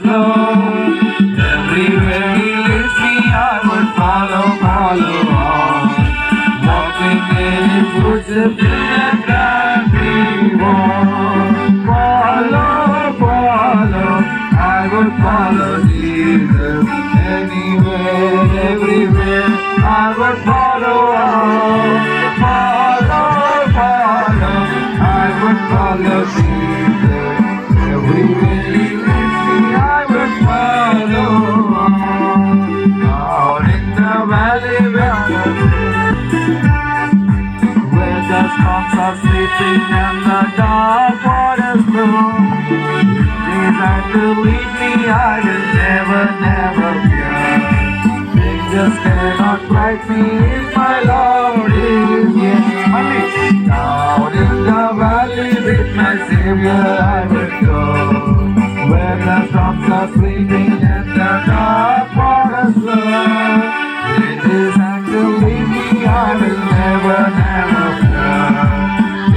flow. Everywhere He leads me, I would follow, follow on. Walking in His footsteps and everyone. Follow, follow, I would follow Jesus. Anywhere, everywhere, I would follow on. Follow, follow, I would follow Jesus. Everywhere He leads me, I would follow on. Out in the valley where the storms are sleeping and the dark waters flow, desire to lead me, I will never, never fear. Angels cannot fight me if my Lord is here. Down in the valley with my Savior I will go, where the storms are sleeping and the dark waters flow. It is time to lead me, I will never, never fear.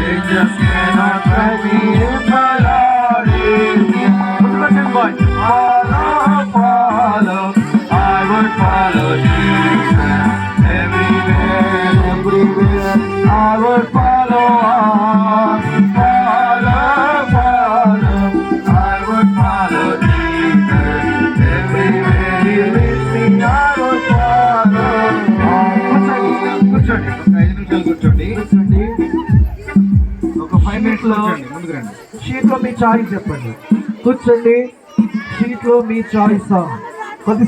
Angels cannot fight me if my Lord is here. Follow, follow, I would follow Jesus. Everywhere, everywhere, I would follow on. Follow, follow, I would follow Jesus. Everywhere He leads me, I would follow on. కూర్చోండి, ఒక 5 నిమిషాలు కూర్చోండి. ఒక 5 minutes కూర్చోండి. ముందుకు రండి. షీట్లో మీ choice చెప్పండి. కూర్చోండి. షీట్లో మీ చాయిస్ కొద్ది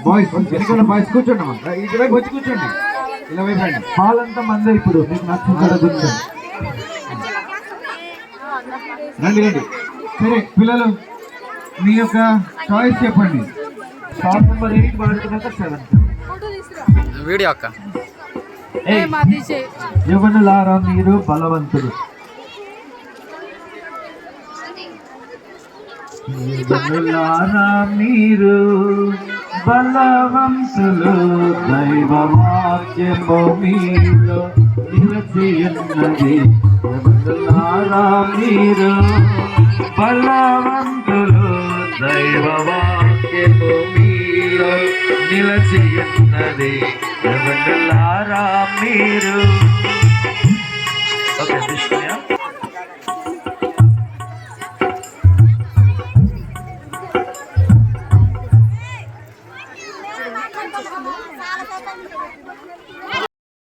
బాయ్స్ వెనకాల బాయ్స్ కూర్చోండి అమ్మా. ఇటువైపు వచ్చి కూర్చోండి. ఇలా వైపు రండి. హాల్ అంతా మందే ఇప్పుడు మీకు నచ్చిన కాడ కూర్చోండి. రండి రండి. సరే పిల్లలు మీ యొక్క చాయిస్ చెప్పండి. Star number 8 పడుతున్నాక 7. వీడియో అక్క యవ్వనులారా మీరు బలవంతులు, యవ్వనులారా మీరు బలవంతులు, దైవ వాక్యము మీలో నిలిచియున్నది. యవ్వనులారా మీరు బలవంతులు, దైవ వాక్యము మీలో నిలిచియున్నది. యవ్వనులారా మీరు